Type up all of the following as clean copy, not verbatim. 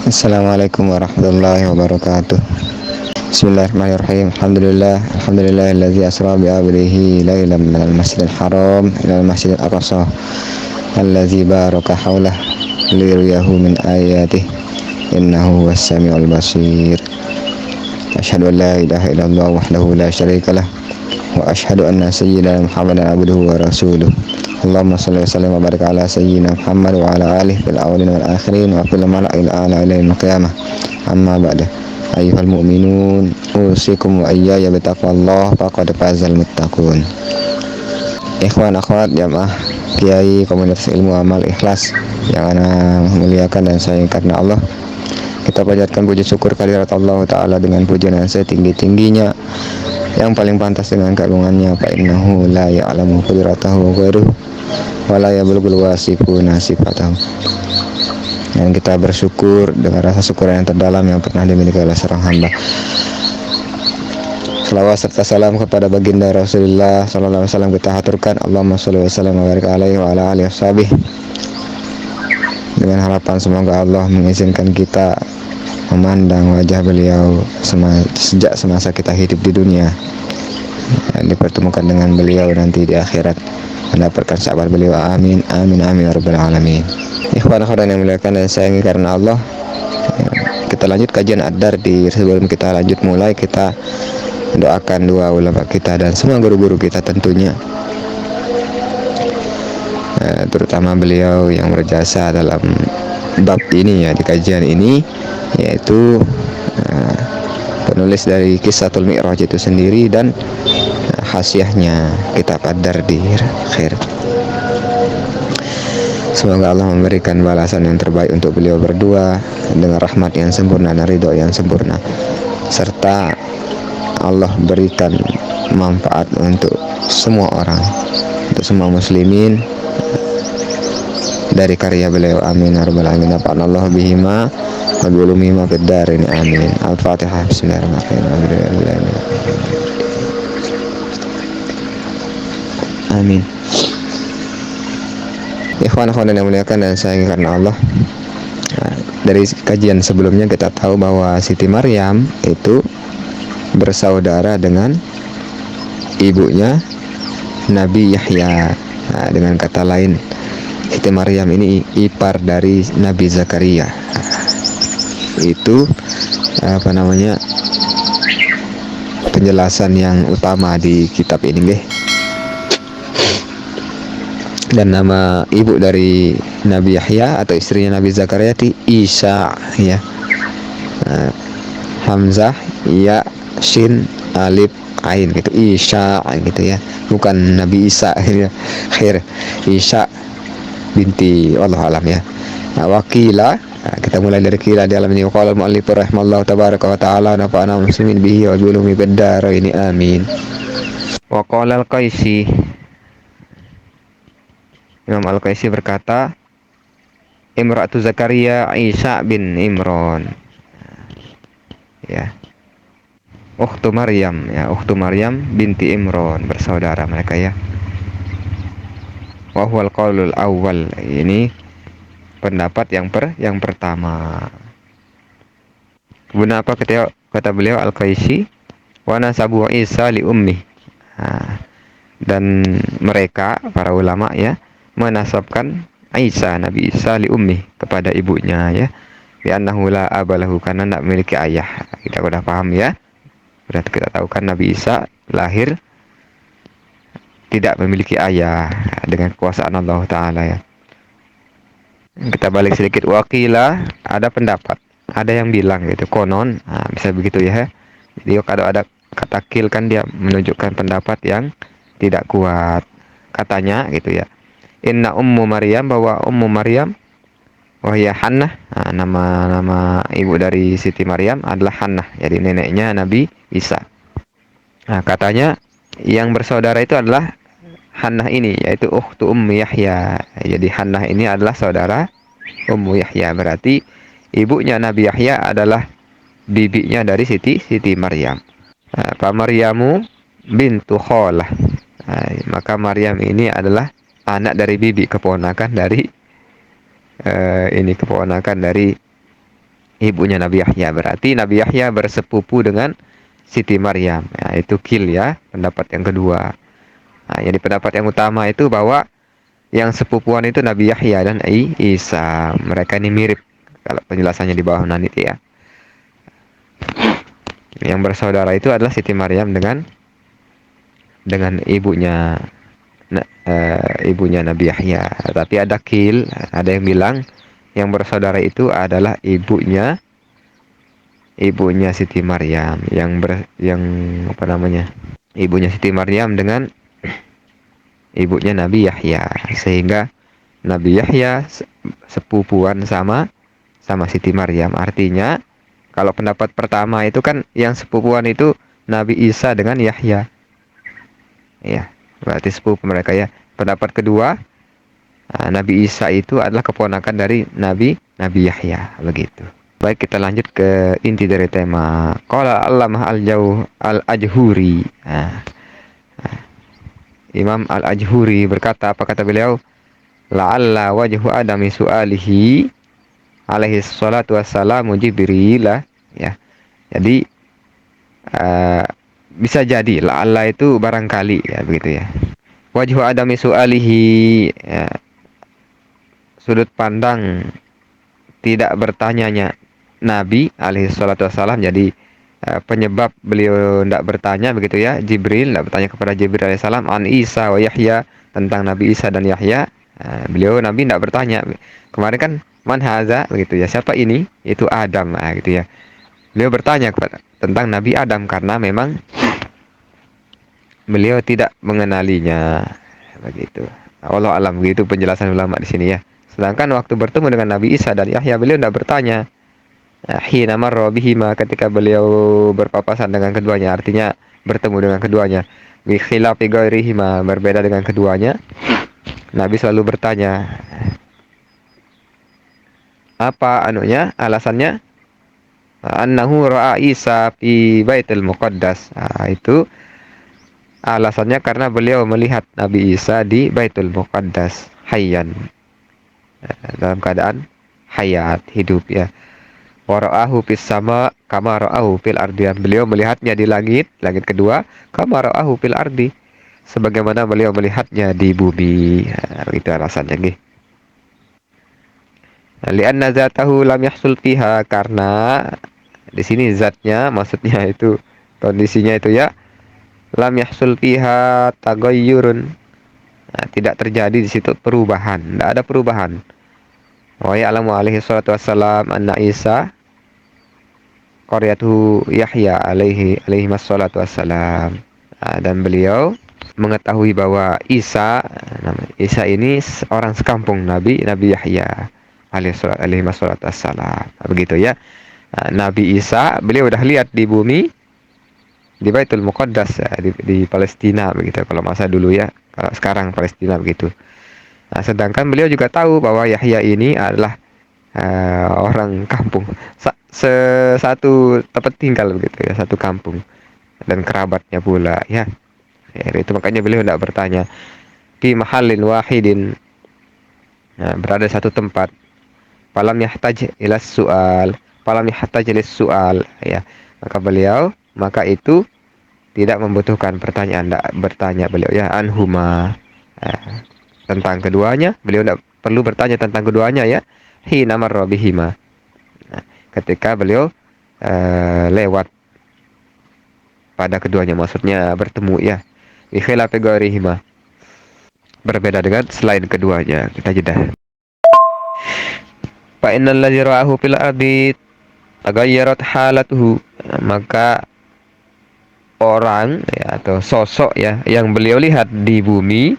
Assalamualaikum warahmatullahi wabarakatuh. Bismillahirrahmanirrahim. Alhamdulillahilladzi asra bi 'abdihi lailan minal masjidil haram ilal masjidil aqsa allazi baraka haulah liyuriyahu min ayatihi innahu huwas samiul basir. Asyhadu an la ilaha illallah wahdahu la syarikalah wa asyhadu anna sayyidina Muhammadan abduhu wa rasuluh. Allahumma shalli wa sallim wa barik ala sayyidina Muhammad wa ala alihi fil awwalin wal akhirin wa fil mala'il a'la ila yaumil qiyamah. Amma ba'da. Ayyuhal mu'minun, usikum wa iyaya bitaqwallah faqad fazal muttaqun. Ikhwan akhwat jamaah kiai komunitas ilmu amal ikhlas yang ana muliakan dan sayang karena Allah. Kita panjatkan puji syukur kehadirat Allah Ta'ala dengan pujian yang setinggi-tingginya, yang paling pantas dengan keagungannya. Fa innahu la ya'lamu qudratahu ghairuhu wa la yablughul wasifuna sifatahu. Dan kita bersyukur dengan rasa syukur yang terdalam yang pernah dimiliki oleh seorang hamba. Salawat serta salam kepada baginda Rasulullah sallallahu alaihi wasallam kita haturkan. Allahumma shalli wa sallim wa barik alaihi wa ala alihi washabihi, dengan harapan semoga Allah mengizinkan kita memandang wajah beliau sejak semasa kita hidup di dunia, dan dipertemukan dengan beliau nanti di akhirat, mendapatkan sahabat beliau. Amin amin amin ya rabbal alamin. Ikhwan akhwat yang muliakan dan sayangi karena Allah, kita lanjut kajian Ad-Dar. Sebelum kita lanjut mulai, kita doakan dua ulama kita dan semua guru-guru kita tentunya, terutama beliau yang berjasa dalam bab ini ya, di kajian ini, yaitu penulis dari Qissatul Mi'raj itu sendiri dan hasiahnya kitab Ad-Dar di akhir. Semoga Allah memberikan balasan yang terbaik untuk beliau berdua dengan rahmat yang sempurna dan ridho yang sempurna, serta Allah berikan manfaat untuk semua orang, untuk semua muslimin dari karya beliau. Amin ya rabbal alamin. Nafa'anallahu bihima wa bi ulumihima fid darin. Amin. Al-Fatihah. Bismillahirrahmanirrahim. Amin. Ikhwan-ikhwan yang muliakan dan sayangi karena Allah, dari kajian sebelumnya kita tahu bahwa Siti Maryam itu bersaudara dengan ibunya Nabi Yahya. Dengan kata lain, Siti Maryam ini ipar dari Nabi Zakaria. Itu penjelasan yang utama di kitab ini, dan nama ibu dari Nabi Yahya atau istrinya Nabi Zakaria itu Isha ya. Hamzah ya shin alif ain gitu, Isha gitu ya, bukan Nabi Isa ya. Khair, Isha binti Allah alam ya. Wakila, kita mulai dari kila di alam ini. Qala al-mu'allif rahimallahu tabaraka wa ta'ala nafa'ana muslimin bihi wa bilumi biddar ini amin. Wa qala al-Qaisi, Imam Al-Qaisi berkata, Imra'atu Zakaria Isa bin Imran ya, ukhtu Maryam ya, ukhtu Maryam binti Imran, bersaudara mereka ya. Wa huwal qaulul awwal, ini pendapat yang pertama. Kemudian apa kata beliau Al-Qaisi, wa nasabu Isa li ummi, dan mereka para ulama ya menasabkan Isa, Nabi Isa li ummi, kepada ibunya ya, bi annahu la abalahu, karena tidak memiliki ayah. Kita sudah paham ya, berarti kita tahu kan Nabi Isa lahir tidak memiliki ayah dengan kekuasaan Allah Ta'ala ya. Kita balik sedikit. Wakila, ada pendapat, ada yang bilang gitu, konon, bisa begitu ya. Jadi kalau ada kata kil kan dia menunjukkan pendapat yang tidak kuat. Katanya gitu ya, Inna ummu Maryam, bahwa ummu Maryam wahya Hannah, nama ibu dari Siti Maryam adalah Hannah, jadi neneknya Nabi Isa. Katanya yang bersaudara itu adalah Hannah ini, yaitu ukhtu Ummi Yahya. Jadi Hannah ini adalah saudara Ummu Yahya, berarti ibunya Nabi Yahya adalah bibinya dari Siti Maryam. Fa Maryamu bintu Kholah, maka Maryam ini adalah anak dari bibi, keponakan dari ibunya Nabi Yahya. Berarti Nabi Yahya bersepupu dengan Siti Maryam. Nah, itu kil ya, pendapat yang kedua. Nah, jadi pendapat yang utama itu bahwa yang sepupuan itu Nabi Yahya dan Isa. Mereka ini mirip. Kalau penjelasannya di bawah nanti ya. Yang bersaudara itu adalah Siti Maryam dengan ibunya Nabi Yahya. Tapi ada kil, ada yang bilang yang bersaudara itu adalah ibunya Siti Maryam yang apa namanya? Ibunya Siti Maryam dengan ibunya Nabi Yahya, sehingga Nabi Yahya sepupuan sama Siti Maryam. Artinya kalau pendapat pertama itu kan yang sepupuan itu Nabi Isa dengan Yahya. Ya, berarti sepupu mereka ya. Pendapat kedua, Nabi Isa itu adalah keponakan dari Nabi Yahya, begitu. Baik, kita lanjut ke inti dari tema. Qala Allamah Al-Ajhuri. Imam Al-Ajhuri berkata, apa kata beliau? La'alla wajhu adami su'alihi alaihi salatu wassalamu Jibril. Ya. Jadi bisa jadi la'alla itu barangkali ya, begitu ya. Wajhu adami su'alihi, ya, sudut pandang tidak bertanyanya Nabi alaihi salatu wassalam. Jadi penyebab beliau tidak bertanya, begitu ya, Jibril tidak bertanya kepada Jibril alaihissalam an Isa wa Yahya, tentang Nabi Isa dan Yahya. Nabi tidak bertanya. Kemarin kan man haza, begitu ya, siapa ini? Itu Adam, gitu ya. Beliau bertanya tentang Nabi Adam karena memang beliau tidak mengenalinya, begitu. Allah alam, begitu penjelasan ulama di sini ya. Sedangkan waktu bertemu dengan Nabi Isa dan Yahya, beliau tidak bertanya. Hina marra bihima, ketika beliau berpapasan dengan keduanya, artinya bertemu dengan keduanya. Bi khilafi ghairihima, berbeda dengan keduanya. Nabi selalu bertanya, apa alasannya? Annahu ra'a Isa fi Baitul Muqaddas. Itu alasannya karena beliau melihat Nabi Isa di Baitul Muqaddas hayyan, dalam keadaan hayat, hidup ya. Wa ra'ahu fis sama kama ra'ahu fil ardi. Beliau melihatnya di langit kedua, kama ra'ahu fil ardi, sebagaimana beliau melihatnya di bumi. Itu alasannya nggih. Li'anna zatahu lam yahsul fiha, karena di sini zatnya maksudnya itu kondisinya itu ya, lam yahsul fiha tagayyurun, tidak terjadi di situ perubahan, tidak ada perubahan. Wa ya'lamu alaihi salatu wassalam anna Isa qaryatu Yahya alaihi wassalatu wassalam. Dan beliau mengetahui bahwa Isa ini orang sekampung Nabi Yahya alaihi wassalatu wassalam. Begitu ya. Nabi Isa beliau udah lihat di bumi, di Baitul Muqaddas ya, di Palestina, begitu kalau masa dulu ya. Kalau sekarang Palestina, begitu. Sedangkan beliau juga tahu bahwa Yahya ini adalah orang kampung, satu tempat tinggal, begitu ya, satu kampung dan kerabatnya pula ya. Itu makanya beliau tidak bertanya fi mahallin wahidin, berada satu tempat. Falam yahtaj ila su'al, falam yahtaj ila su'al ya. Maka itu tidak membutuhkan pertanyaan, tidak bertanya beliau ya, anhuma, tentang keduanya. Beliau tidak perlu bertanya tentang keduanya ya. Hina marra bihima, ketika beliau lewat pada keduanya, maksudnya bertemu ya. Bi khilafi ghairihima, berbeda dengan selain keduanya. Kita jeda. Fa innal ladzi ra'ahu fil ardi taghayyarat halatuhu, maka orang ya, atau sosok ya yang beliau lihat di bumi,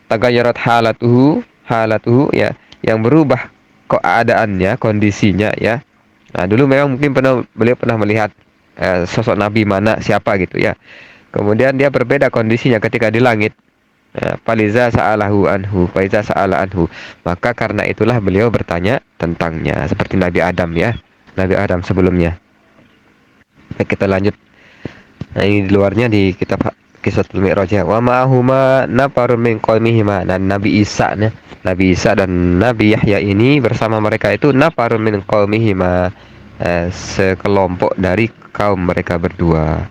taghayyarat halatuhu ya, yang berubah keadaannya, kondisinya ya. Dulu memang mungkin beliau pernah melihat sosok Nabi mana siapa gitu ya. Kemudian dia berbeda kondisinya ketika di langit. Faliza sa'alahu anhu, faiza sa'ala anhu. Maka karena itulah beliau bertanya tentangnya, seperti Nabi Adam ya. Nabi Adam sebelumnya. Baik, kita lanjut. Ini di luarnya di kitab Kisahul Mi'raj ya. Wa ma'ahuma nafarun min qaumihima. Dan Nabi Isa nih, Nabi Isa dan Nabi Yahya ini bersama mereka itu nafarun min qaumihima, sekelompok dari kaum mereka berdua.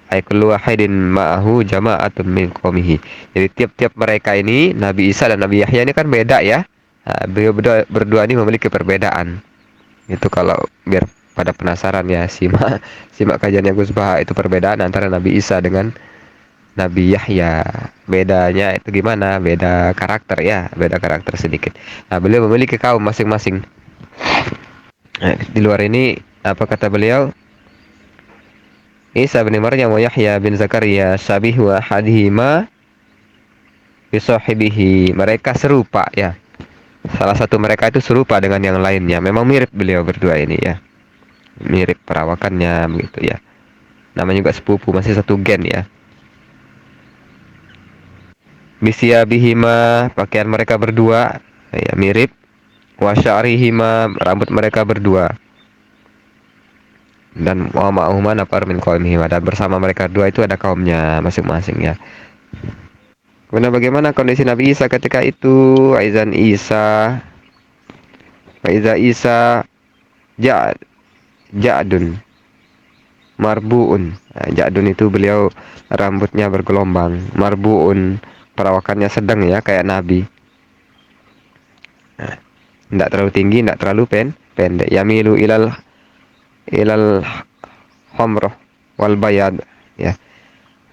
Ay kullu wahidin ma'ahu jama'atun min qaumihi. Jadi tiap-tiap mereka ini, Nabi Isa dan Nabi Yahya ini kan beda ya. Beliau berdua ini memiliki perbedaan. Itu kalau biar pada penasaran ya, simak kajiannya Gus Baha, itu perbedaan antara Nabi Isa dengan Nabi Yahya. Bedanya itu gimana? Beda karakter ya, beda karakter sedikit. Nah, beliau memiliki kaum masing-masing. Di luar ini apa kata beliau? Isa bin Maryam wa Yahya bin Zakaria sabihu ahadihima bisahibihi. Mereka serupa ya. Salah satu mereka itu serupa dengan yang lainnya. Memang mirip beliau berdua ini ya. Mirip perawakannya begitu ya. Namanya juga sepupu, masih satu gen ya. Bisyabihima, pakaian mereka berdua ya mirip. Wasyarihima, rambut mereka berdua. Dan wa ma'ahuma nafar min qaumihima, dan bersama mereka dua itu ada kaumnya masing-masing ya. Kemudian bagaimana kondisi Nabi Isa ketika itu? Aizan Isa, Faiza Isa Ja'dun marbuun. Nah, Ja'dun itu beliau rambutnya bergelombang, marbuun perawakannya sedang ya, kayak Nabi. Nah, tidak terlalu tinggi, tidak terlalu pendek. Yamilu ilal homroh wal bayad ya.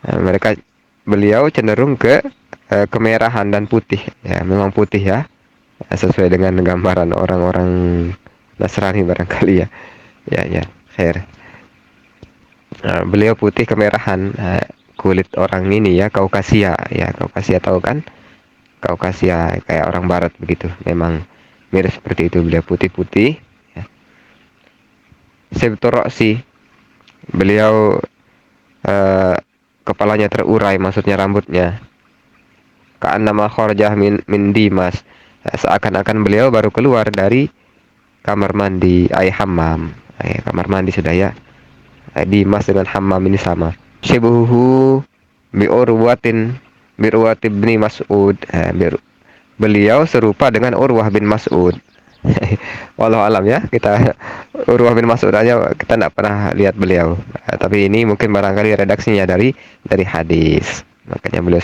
Nah, beliau cenderung ke kemerahan dan putih ya, memang putih ya, sesuai dengan gambaran orang-orang Nasrani barangkali ya. Ya, khair. Nah, beliau putih kemerahan, kulit orang ini ya, Kaukasia ya. Kaukasia tahu kan? Kaukasia kayak orang barat begitu. Memang mirip seperti itu, beliau putih-putih ya. Sebtoroksi, beliau kepalanya terurai, maksudnya rambutnya. Ka'annama kharajah min dimas, seakan-akan beliau baru keluar dari kamar mandi, hammam. Kamar mandi sudah ya. Dimas dengan hammam ini sama. Syibuhu bi urwatin bin Mas'ud. Beliau serupa dengan Urwah bin Mas'ud. Walau alam ya, kita Urwah bin Mas'ud aja kita tidak pernah lihat beliau. Tapi ini mungkin barangkali redaksinya dari hadis. Makanya beliau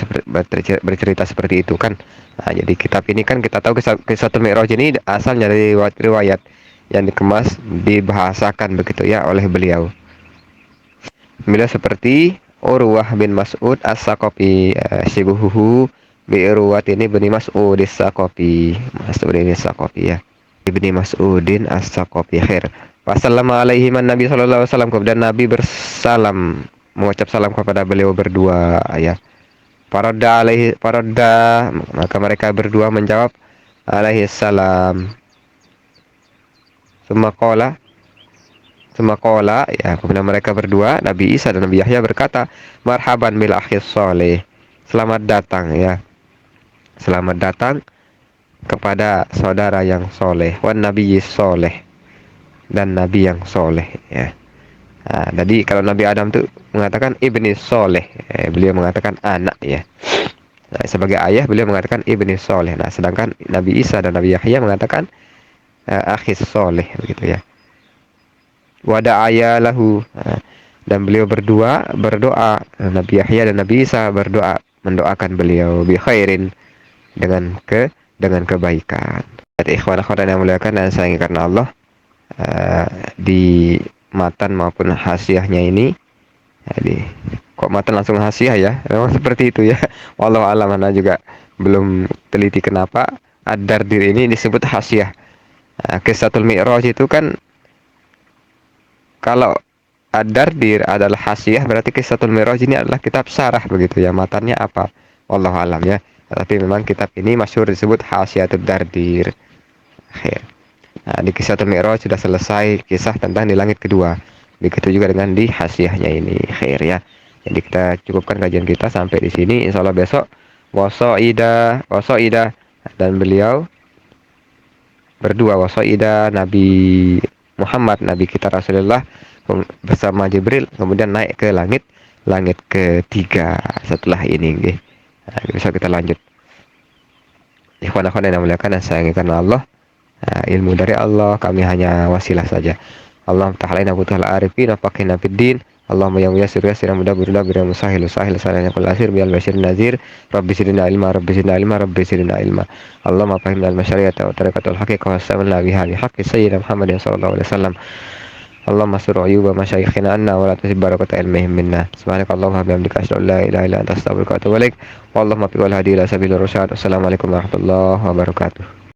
bercerita seperti itu kan. Nah, jadi kitab ini kan kita tahu Kisahul Mi'raj ini asalnya dari riwayat yang dikemas, dibahasakan begitu ya oleh beliau. Beliau seperti Urwah bin Mas'ud As-Saqafi, Syibuhu bi Urwatin bin Mas'ud As-Saqafi. Mas'ud ini As-Saqafi ya. Ibni Mas'udin As-Saqafi khair. Wassalamu alaihi Nabi sallallahu alaihi wasallam, kemudian Nabi bersalam, mengucap salam kepada beliau berdua ya. Faradda, maka mereka berdua menjawab alaihi salam. Semakola ya, kemudian mereka berdua, Nabi Isa dan Nabi Yahya berkata, marhaban bil akhis soleh, selamat datang ya, selamat datang kepada saudara yang soleh, wan nabi soleh, dan nabi yang soleh ya. Nah, jadi kalau Nabi Adam tuh mengatakan ibni soleh, beliau mengatakan anak ya. Nah, sebagai ayah beliau mengatakan ibni soleh. Nah, sedangkan Nabi Isa dan Nabi Yahya mengatakan akhis soleh begitu ya. Wada'aya lahu, dan beliau berdua berdoa, Nabi Yahya dan Nabi Isa berdoa, mendoakan beliau bi khairin, dengan kebaikan. Jadi ikhwan akhwat yang muliakan dan sayangi karena Allah, di matan maupun hasiahnya ini, jadi kok matan langsung hasiah ya, memang seperti itu ya. Wallahu a'lam, ana juga belum teliti kenapa ad-dardir ini disebut hasiah. Kisahul Mi'raj itu kan, kalau ad-dardir adalah hasiah, berarti Kisahul Mi'raj ini adalah kitab syarah begitu ya. Matanya apa? Wallahu alam ya. Tapi memang kitab ini masyhur disebut Hasyiatud Dardir. Nah, di Kisahul Mi'raj sudah selesai kisah tentang di langit kedua. Begitu juga dengan di hasiahnya ini. Khair ya. Jadi kita cukupkan kajian kita sampai di sini. Insyaallah besok wasoida dan beliau berdua, wasoida Nabi Muhammad, Nabi kita Rasulullah bersama Jibril, kemudian naik ke langit langit ketiga setelah ini nggih. Nah, bisa kita lanjut. Ikhwan-ikhwan yang dimuliakan dan sayangi karena Allah. Nah, ilmu dari Allah, kami hanya wasilah saja. Allah ta'ala butuhal arifin faqihna fid din. Allahumma ya muyassir yassir mudah mudah bir musahil sahil salahnya kul asir bil bashir nazir rabbi sidina ilma rabbi sidina ilma rabbi sidina ilma. Allahumma fahimna al masyariat wa tariqatul haqiqah wa samalna biha bi haqqi sayyidina Muhammadin sallallahu alaihi wasallam. Allahumma sur uyuba masyayikhina anna wa la tusib barakata ilmihim minna. Subhanakallahumma wa bihamdika asyhadu an la ilaha illa anta astaghfiruka wa atubu ilaik. Wallahumma fi wal hadi ila sabil rasyad. Assalamualaikum warahmatullahi wabarakatuh.